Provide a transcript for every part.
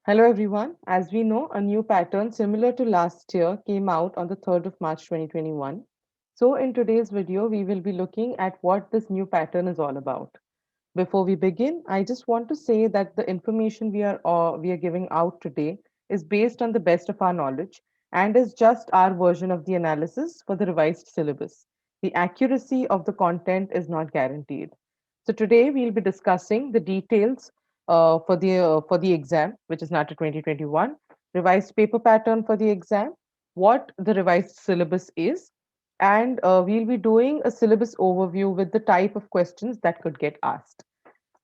Hello everyone. As we know, a new pattern similar to last year came out on the 3rd of March 2021. So in today's video, we will be looking at what this new pattern is all about. Before we begin, I just want to say that the information we are giving out today is based on the best of our knowledge and is just our version of the analysis for the revised syllabus. The accuracy of the content is not guaranteed. So today we'll be discussing the details for the exam, which is NATA 2021, revised paper pattern for the exam, what the revised syllabus is, and we'll be doing a syllabus overview with the type of questions that could get asked.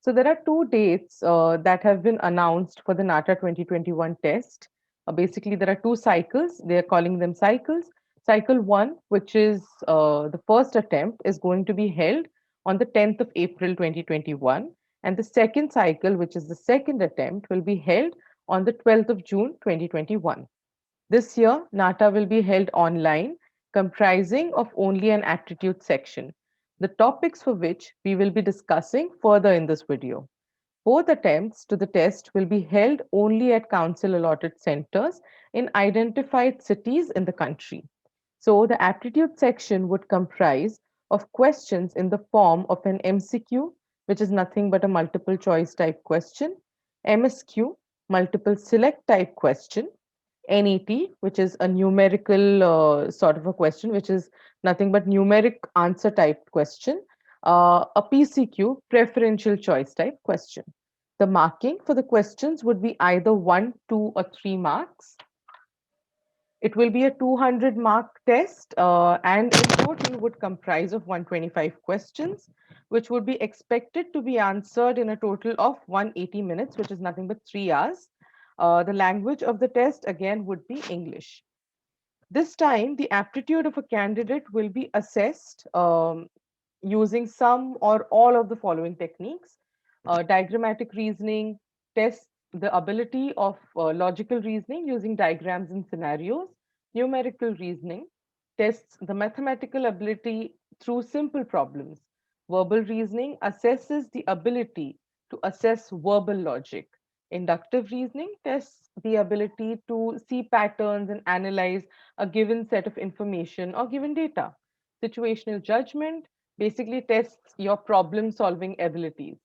So there are two dates that have been announced for the NATA 2021 test. Basically, there are two cycles. They are calling them cycles. Cycle 1, which is the first attempt, is going to be held on the 10th of April 2021. And the second cycle, which is the second attempt, will be held on the 12th of June 2021. This year, NATA will be held online, comprising of only an aptitude section, the topics for which we will be discussing further in this video. Both attempts to the test will be held only at council allotted centers in identified cities in the country. So the aptitude section would comprise of questions in the form of an MCQ, which is nothing but a multiple choice type question, MSQ, multiple select type question, NET, which is a numerical sort of a question, which is nothing but numeric answer type question, a PCQ, preferential choice type question. The marking for the questions would be either 1, 2, or 3 marks. It will be a 200 mark test and in total would comprise of 125 questions, which would be expected to be answered in a total of 180 minutes, which is nothing but 3 hours. The language of the test again would be English. This time, the aptitude of a candidate will be assessed using some or all of the following techniques. Diagrammatic reasoning tests the ability of logical reasoning using diagrams and scenarios. Numerical reasoning tests the mathematical ability through simple problems. Verbal reasoning assesses the ability to assess verbal logic. Inductive reasoning tests the ability to see patterns and analyze a given set of information or given data. Situational judgment basically tests your problem solving abilities.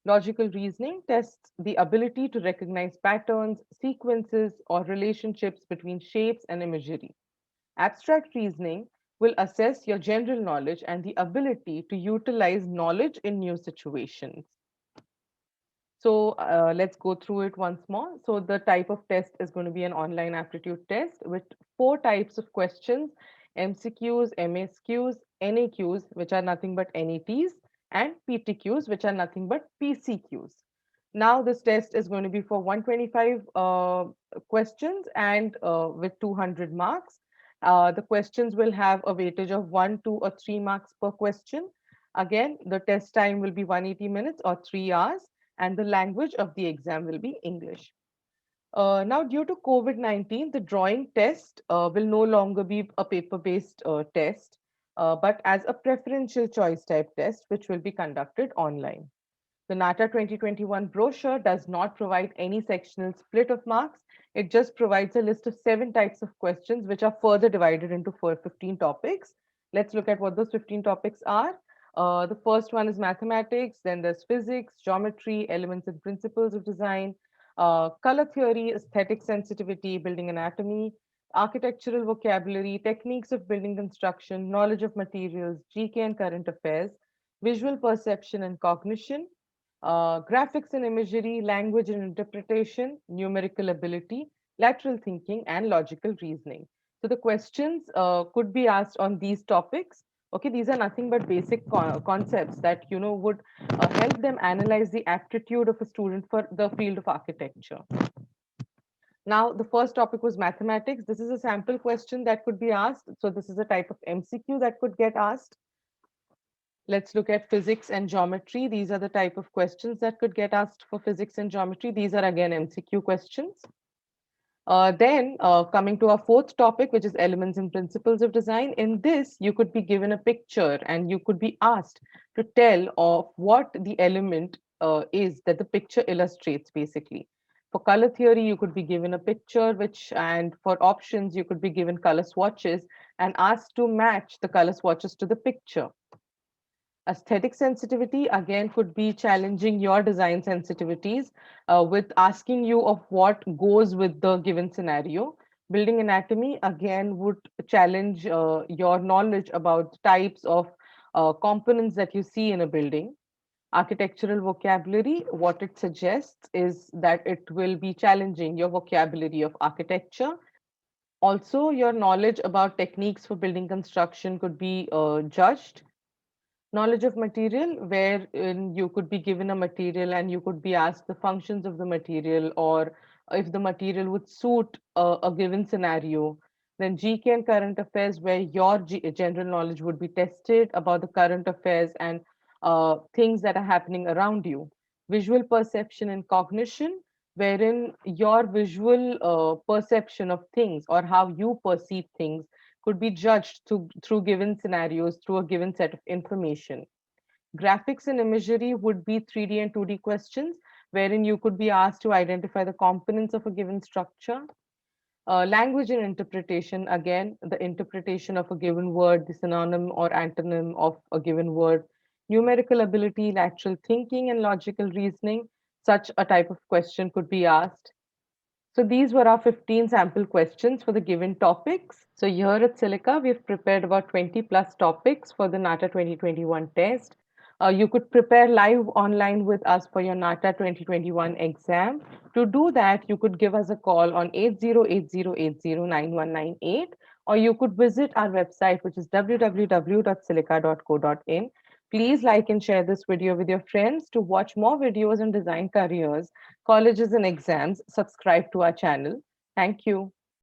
Logical reasoning tests the ability to recognize patterns, sequences, or relationships between shapes and imagery. Abstract reasoning will assess your general knowledge and the ability to utilize knowledge in new situations. So let's go through it once more. So the type of test is going to be an online aptitude test with four types of questions: MCQs, MSQs, NAQs, which are nothing but NETs, and PTQs, which are nothing but PCQs. Now this test is going to be for 125 questions and with 200 marks. The questions will have a weightage of 1, 2, or 3 marks per question. Again, the test time will be 180 minutes or 3 hours and the language of the exam will be English. Now, due to COVID-19, the drawing test will no longer be a paper-based test, but as a preferential choice type test, which will be conducted online. The NATA 2021 brochure does not provide any sectional split of marks. It just provides a list of 7 types of questions, which are further divided into 15 topics. Let's look at what those 15 topics are. The first one is mathematics, then there's physics, geometry, elements and principles of design, color theory, aesthetic sensitivity, building anatomy, architectural vocabulary, techniques of building construction, knowledge of materials, GK and current affairs, visual perception and cognition, graphics and imagery, language and interpretation, numerical ability, lateral thinking, and logical reasoning. So the questions could be asked on these topics. Okay, these are nothing but basic concepts that would help them analyze the aptitude of a student for the field of architecture. Now, the first topic was mathematics. This is a sample question that could be asked. So this is a type of MCQ that could get asked. Let's look at physics and geometry. These are the type of questions that could get asked for physics and geometry. These are again MCQ questions. Then coming to our fourth topic, which is elements and principles of design. In this, you could be given a picture and you could be asked to tell of what the element is that the picture illustrates basically. For color theory, you could be given a picture, and for options, you could be given color swatches and asked to match the color swatches to the picture. Aesthetic sensitivity again could be challenging your design sensitivities with asking you of what goes with the given scenario. Building anatomy again would challenge your knowledge about types of components that you see in a building. Architectural vocabulary, what it suggests is that it will be challenging your vocabulary of architecture. Also, your knowledge about techniques for building construction could be judged. Knowledge of material, wherein you could be given a material and you could be asked the functions of the material or if the material would suit a given scenario. Then GK and current affairs, where your general knowledge would be tested about the current affairs and things that are happening around you. Visual perception and cognition, wherein your visual perception of things or how you perceive things could be judged through given scenarios, through a given set of information. Graphics and imagery would be 3D and 2D questions, wherein you could be asked to identify the components of a given structure. Language and interpretation, again, the interpretation of a given word, the synonym or antonym of a given word. Numerical ability, lateral thinking, and logical reasoning, such a type of question could be asked. So these were our 15 sample questions for the given topics. So here at Silica, we've prepared about 20 plus topics for the NATA 2021 test. You could prepare live online with us for your NATA 2021 exam. To do that, you could give us a call on 8080809198, or you could visit our website, which is www.silica.co.in. Please like and share this video with your friends. To watch more videos on design careers, colleges and exams, subscribe to our channel. Thank you.